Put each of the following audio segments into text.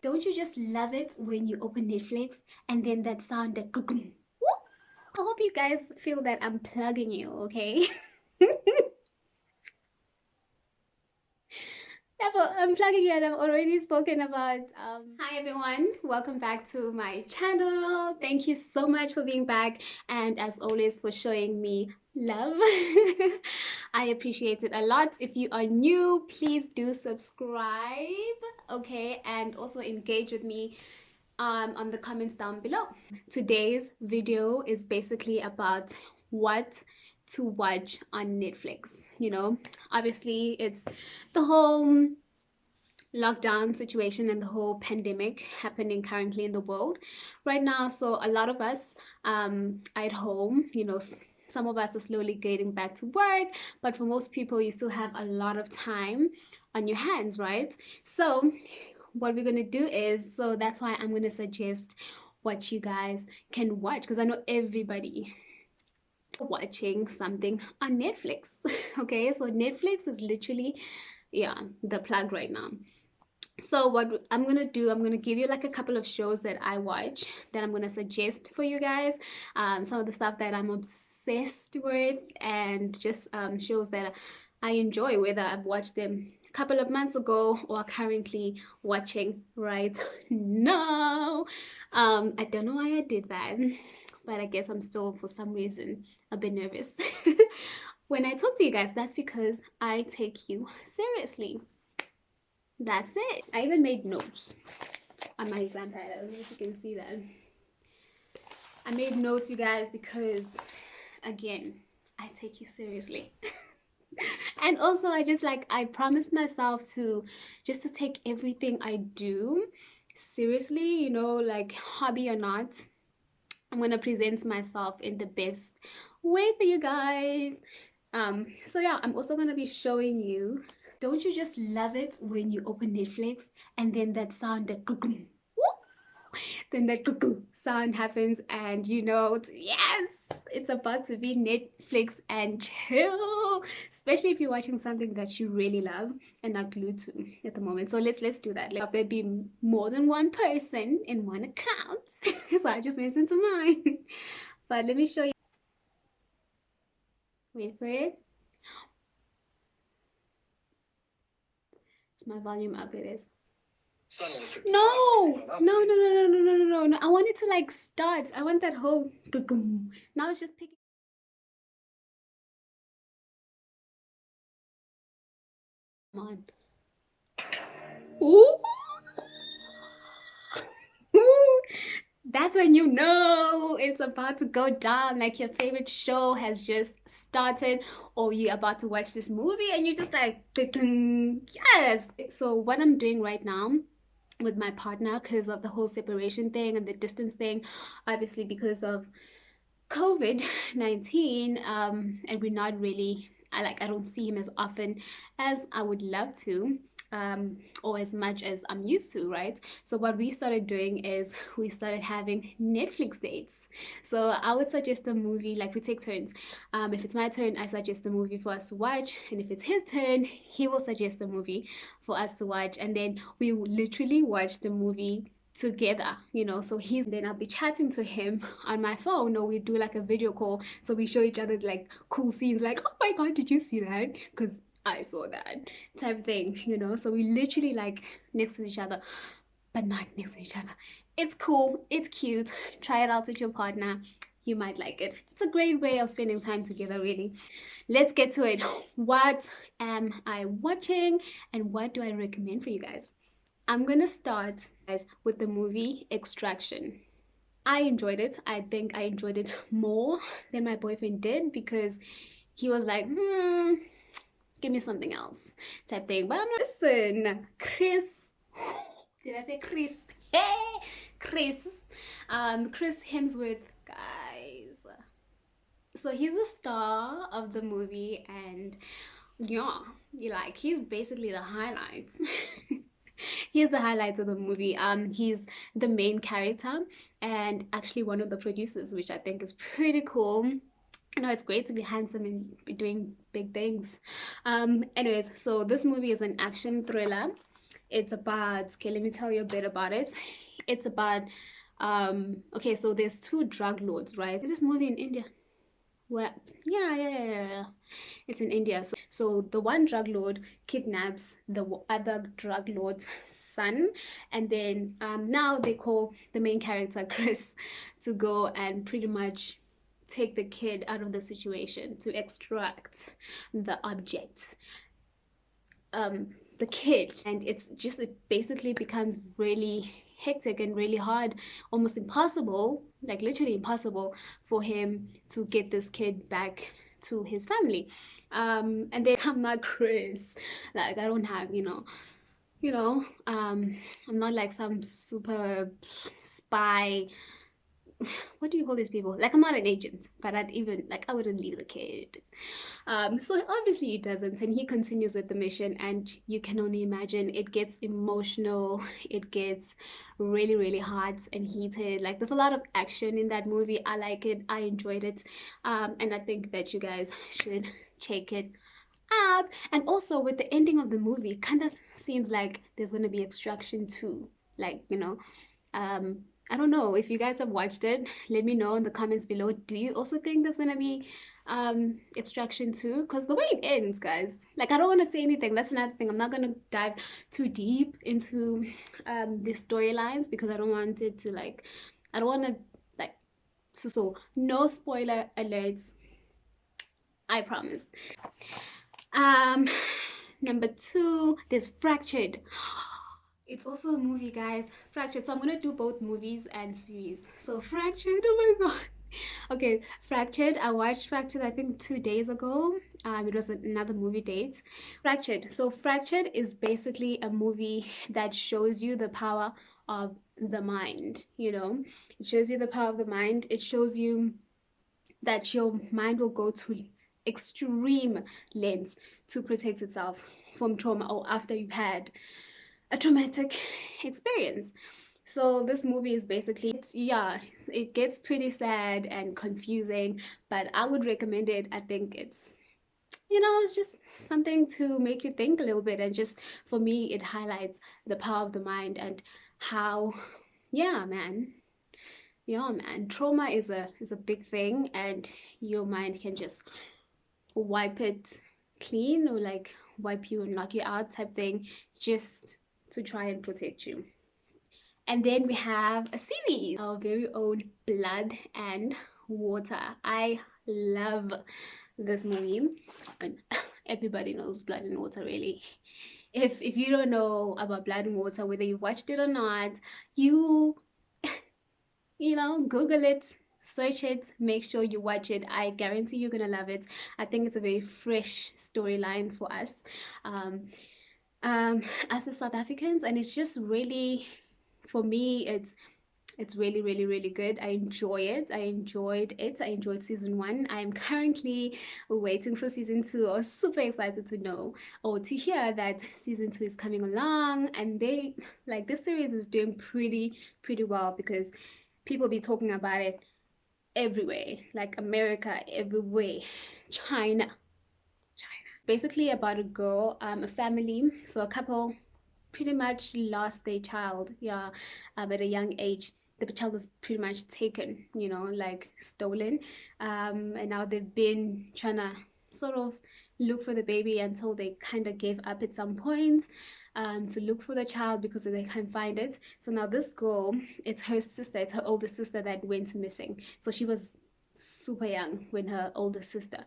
Don't you just love it when you open Netflix and then that sound that I hope you guys feel that I'm plugging you, okay? Therefore, I'm plugging you and I've already spoken about hi everyone, welcome back to my channel. Thank you so much for being back and as always for showing me love. I appreciate it a lot. If you are new, please do subscribe, okay, and also engage with me on the comments down below. Today's video is basically about what to watch on Netflix. You know, obviously it's the whole lockdown situation and the whole pandemic happening currently in the world right now. So a lot of us are at home, you know, some of us are slowly getting back to work, but for most people you still have a lot of time on your hands, right? So what we're gonna do is, so that's why I'm gonna suggest what you guys can watch, because I know everybody watching something on Netflix. Okay, so Netflix is literally, yeah, the plug right now. So what I'm gonna do, I'm gonna give you like a couple of shows that I watch that I'm gonna suggest for you guys, some of the stuff that I'm obsessed with, and just shows that I enjoy, whether I've watched them a couple of months ago or currently watching right now. I don't know why I did that, but I guess I'm still for some reason a bit nervous. When I talk to you guys, that's because I take you seriously. That's it. I even made notes on my exam pad. I don't know if you can see that. I made notes, you guys, because again, I take you seriously. And also I promised myself to just to take everything I do seriously, you know, like hobby or not. I'm gonna present myself in the best way for you guys. So yeah, I'm also gonna be showing you. Don't you just love it when you open Netflix and then that sound that then that sound happens and you know, yes, it's about to be Netflix and chill, especially if you're watching something that you really love and are glued to at the moment. So let's do that. Let there be more than one person in one account. So I just went into mine. But let me show you. Wait for it. Is my volume up? It is. No, no. I want it to like start. I want that whole now it's just picking. Come on. Ooh. That's when you know it's about to go down, like your favorite show has just started, or you're about to watch this movie and you're just like, yes. So what I'm doing right now with my partner, because of the whole separation thing and the distance thing, obviously because of COVID-19, and we're not really, I don't see him as often as I would love to, or as much as I'm used to, right? So what we started doing is we started having Netflix dates. So I would suggest a movie, like we take turns. If it's my turn, I suggest a movie for us to watch, and if it's his turn, he will suggest a movie for us to watch, and then we literally watch the movie together, you know. So then I'll be chatting to him on my phone, or we do like a video call, so we show each other like cool scenes, like, oh my god, did you see that, because I saw that, type thing, you know. So we literally like next to each other but not next to each other. It's cool, it's cute. Try it out with your partner, you might like it. It's a great way of spending time together, really. Let's get to it. What am I watching and what do I recommend for you guys? I'm gonna start guys with the movie Extraction. I enjoyed it. I think I enjoyed it more than my boyfriend did, because he was like, give me something else type thing. But I'm like, listen, Chris. Did I say Chris? Hey, Chris. Chris Hemsworth, guys. So he's the star of the movie, and yeah, he's basically the highlights. He's the highlights of the movie. He's the main character and actually one of the producers, which I think is pretty cool. You know, it's great to be handsome and be doing big things. Anyways, so this movie is an action thriller, It's about, okay, let me tell you a bit about it. It's about okay, so there's two drug lords, right? Is this movie in India? Well, yeah. It's in India. So the one drug lord kidnaps the other drug lord's son, and then now they call the main character Chris to go and pretty much take the kid out of the situation to extract the object, the kid, and it basically becomes really hectic and really hard, almost impossible, like literally impossible for him to get this kid back to his family. And then I'm not Chris, like I don't have, I'm not like some super spy, what do you call these people? Like, I'm not an agent, but I wouldn't leave the kid. So obviously he doesn't, and he continues with the mission, and you can only imagine it gets emotional, it gets really, really hot and heated. Like, there's a lot of action in that movie. I like it, I enjoyed it, and I think that you guys should check it out. And also with the ending of the movie, it kind of seems like there's going to be Extraction 2, like, I don't know if you guys have watched it. Let me know in the comments below. Do you also think there's gonna be Extraction 2? Because the way it ends, guys, like, I don't want to say anything. That's another thing. I'm not gonna dive too deep into the storylines because I don't want it to, like, I don't want to, like, so no spoiler alerts, I promise. Number 2, there's Fractured. It's also a movie, guys. Fractured. So I'm gonna do both movies and series. So Fractured, oh my god. Okay, Fractured. I watched Fractured, I think 2 days ago. It was another movie date. Fractured. So Fractured is basically a movie that shows you the power of the mind. It shows you the power of the mind. It shows you that your mind will go to extreme lengths to protect itself from trauma, or after you've had a traumatic experience. So this movie is basically, it gets pretty sad and confusing, but I would recommend it. I think it's just something to make you think a little bit, and just, for me, it highlights the power of the mind and how, man, trauma is a big thing, and your mind can just wipe it clean, or like wipe you and knock you out type thing, just to try and protect you. And then we have a series, our very own Blood and Water. I love this movie, and everybody knows Blood and Water, really. If you don't know about Blood and Water, whether you've watched it or not, you Google it, search it, make sure you watch it. I guarantee you're gonna love it. I think it's a very fresh storyline for us as a South Africans, and it's just really, for me, it's really, really, really good. I enjoy it. I enjoyed season 1. I'm currently waiting for season 2. I was super excited to know, or to hear, that season 2 is coming along, and this series is doing pretty well, because people be talking about it everywhere, like America, everywhere, China. Basically about a girl, a family, so a couple pretty much lost their child, at a young age. The child was pretty much taken, like stolen, and now they've been trying to sort of look for the baby until they kind of gave up at some point, to look for the child, because they can't find it. So now this girl, it's her older sister that went missing. So she was super young when her older sister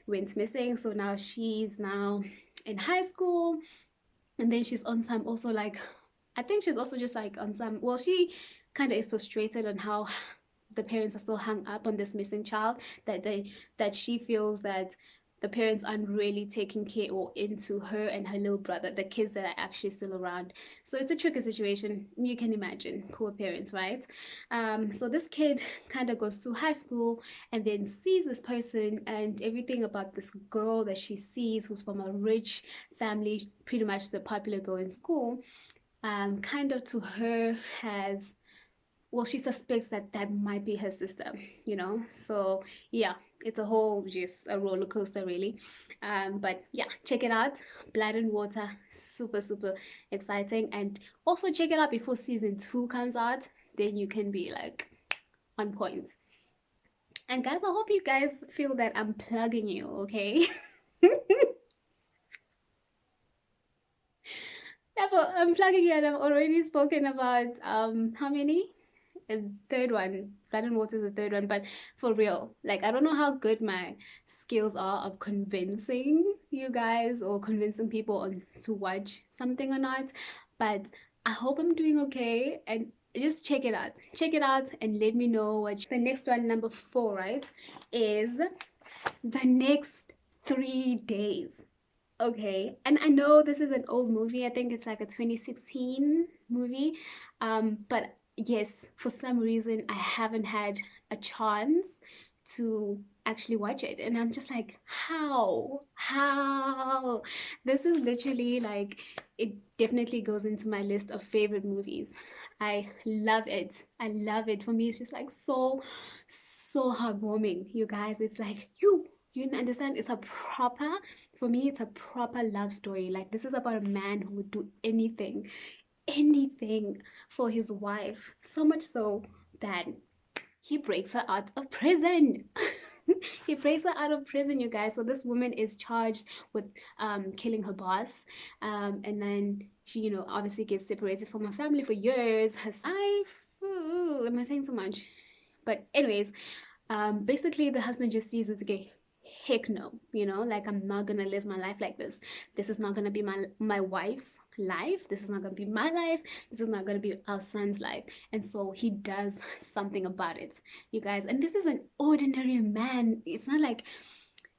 went missing. So now she's in high school, and then she's on some, also, like, I think she's also just like on some, well, she kind of is frustrated on how the parents are still hung up on this missing child, that she feels that the parents aren't really taking care or into her and her little brother, the kids that are actually still around. So it's a tricky situation. You can imagine, poor parents, right? So this kid kind of goes to high school, and then sees this person, and everything about this girl that she sees, who's from a rich family, pretty much the popular girl in school, kind of to her has, well, she suspects that that might be her sister, you know. So yeah, it's a whole just a roller coaster really. But yeah, check it out. Blood and Water, super super exciting. And also check it out before season 2 comes out, then you can be like on point. And guys, I hope you guys feel that I'm plugging you, okay? Yeah, but I'm plugging you, and I've already spoken about how many? A third one. Blood and Water is the third one, but for real, like I don't know how good my skills are of convincing you guys or convincing people on to watch something or not, but I hope I'm doing okay. And just check it out. Check it out and let me know what the next one, number 4, right, is the next 3 days. Okay, and I know this is an old movie. I think it's like a 2016 movie. But yes, for some reason I haven't had a chance to actually watch it. And I'm just like, how? How? This is literally like, it definitely goes into my list of favorite movies. I love it. I love it. For me, it's just like so, so heartwarming, you guys. It's like, you understand? It's a proper, for me, it's a proper love story. Like, this is about a man who would do anything, anything for his wife. So much so that he breaks her out of prison. He breaks her out of prison, you guys. So this woman is charged with killing her boss, and then she, you know, obviously gets separated from her family for years. Her wife, am I saying too much? But anyways, basically the husband just sees it, okay, heck no, you know, like I'm not gonna live my life like this. This is not gonna be my wife's life. This is not gonna be my life. This is not gonna be our son's life. And so he does something about it, you guys. And this is an ordinary man. It's not like,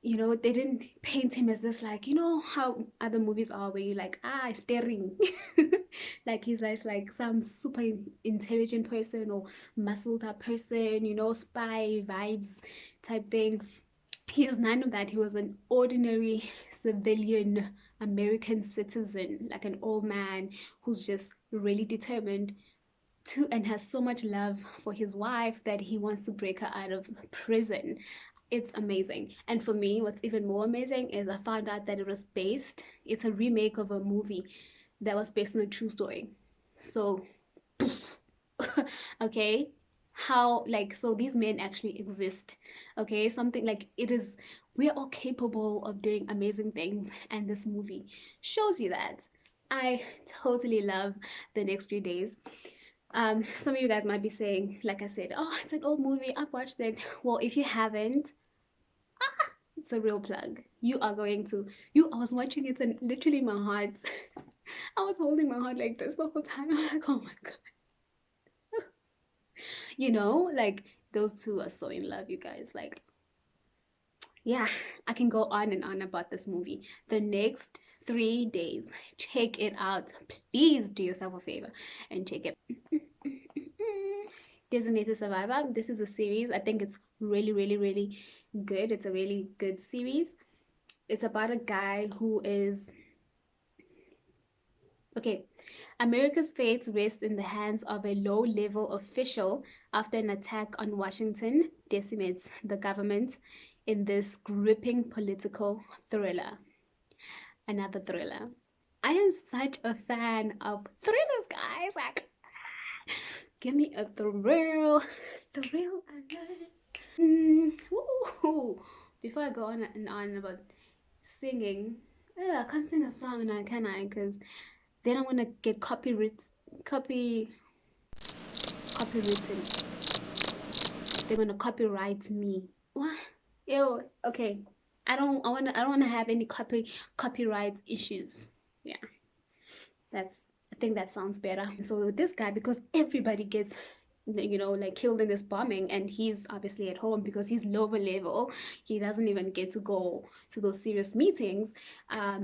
you know, they didn't paint him as this, like, you know how other movies are where you like, staring. Like he's like some super intelligent person or muscled up person, you know, spy vibes type thing. He was none of that. He was an ordinary civilian American citizen, like an old man who's just really determined to, and has so much love for his wife that he wants to break her out of prison. It's amazing. And for me, what's even more amazing is I found out that it's a remake of a movie that was based on a true story. So, okay, how, like, so these men actually exist, okay? Something like, it is, we're all capable of doing amazing things, and this movie shows you that. I totally love the next few days. Some of you guys might be saying, like I said, oh, it's an old movie, I've watched it. Well, if you haven't, it's a real plug. You are going to, I was watching it and literally my heart, I was holding my heart like this the whole time. I'm like, oh my god. You know, like those two are so in love, you guys. Like, yeah, I can go on and on about this movie. The next 3 days, check it out. Please do yourself a favor and check it. Designated Survivor. This is a series. I think it's really, really, really good. It's a really good series. It's about a guy who is, okay, America's fate rests in the hands of a low-level official after an attack on Washington decimates the government in this gripping political thriller. Another thriller. I am such a fan of thrillers, guys. Like, give me a thrill alert. Before I go on and on about singing, I can't sing a song now, can I? Because then I'm gonna get copywritten. They're gonna copyright me. What? Yo, okay. I don't wanna have any copyright issues. Yeah. I think that sounds better. So with this guy, because everybody gets, you know, like killed in this bombing, and he's obviously at home because he's lower level, he doesn't even get to go to those serious meetings.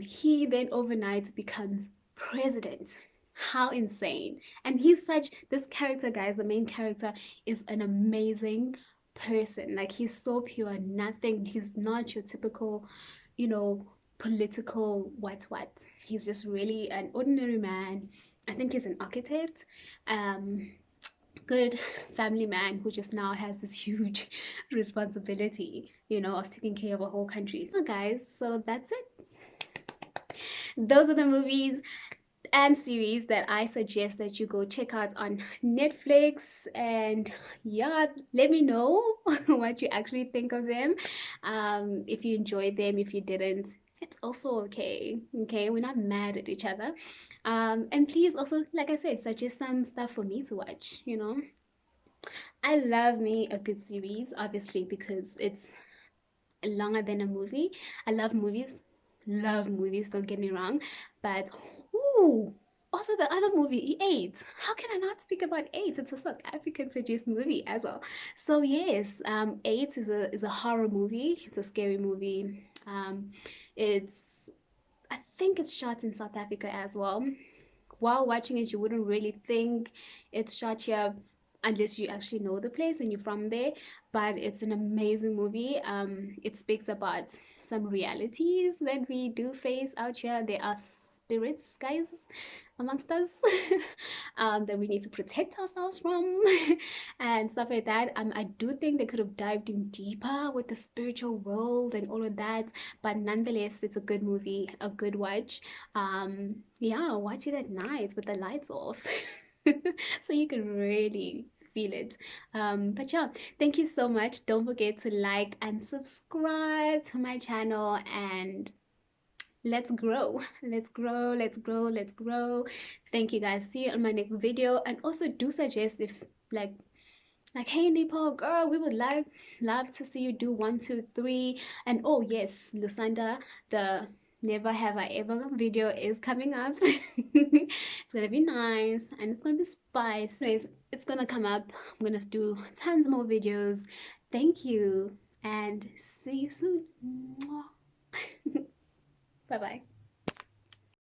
He then overnight becomes president. How insane. And he's such, this character, guys, the main character, is an amazing person. Like, he's so pure, nothing, he's not your typical, you know, political what. He's just really an ordinary man. I think he's an architect. good family man who just now has this huge responsibility, you know, of taking care of a whole country. So guys, so that's it. Those are the movies and series that I suggest that you go check out on Netflix. And yeah, let me know what you actually think of them. If you enjoyed them, if you didn't, it's also okay. Okay, we're not mad at each other. And please also, like I said, suggest some stuff for me to watch, you know. I love me a good series, obviously, because it's longer than a movie. I love movies, don't get me wrong. But ooh, also the other movie, Eight. How can I not speak about Eight? It's a South African produced movie as well. So yes, Eight is a horror movie. It's a scary movie. It's I think it's shot in South Africa as well. While watching it, you wouldn't really think it's shot here unless you actually know the place and you're from there. But it's an amazing movie. It speaks about some realities that we do face out here. There are spirits, guys, amongst us that we need to protect ourselves from and stuff like that. I do think they could have dived in deeper with the spiritual world and all of that, but nonetheless, it's a good movie, a good watch. Yeah, watch it at night with the lights off so you can really feel it. But yeah, thank you so much. Don't forget to like and subscribe to my channel, and let's grow, let's grow, let's grow, let's grow. Thank you guys. See you on my next video. And also do suggest if like hey Nepal girl, we would love to see you do 1 2 3. And oh yes, Lusanda, the never have I ever video is coming up. It's gonna be nice and it's gonna be spice. Anyways, it's gonna come up. I'm gonna do tons more videos. Thank you and see you soon. Bye bye.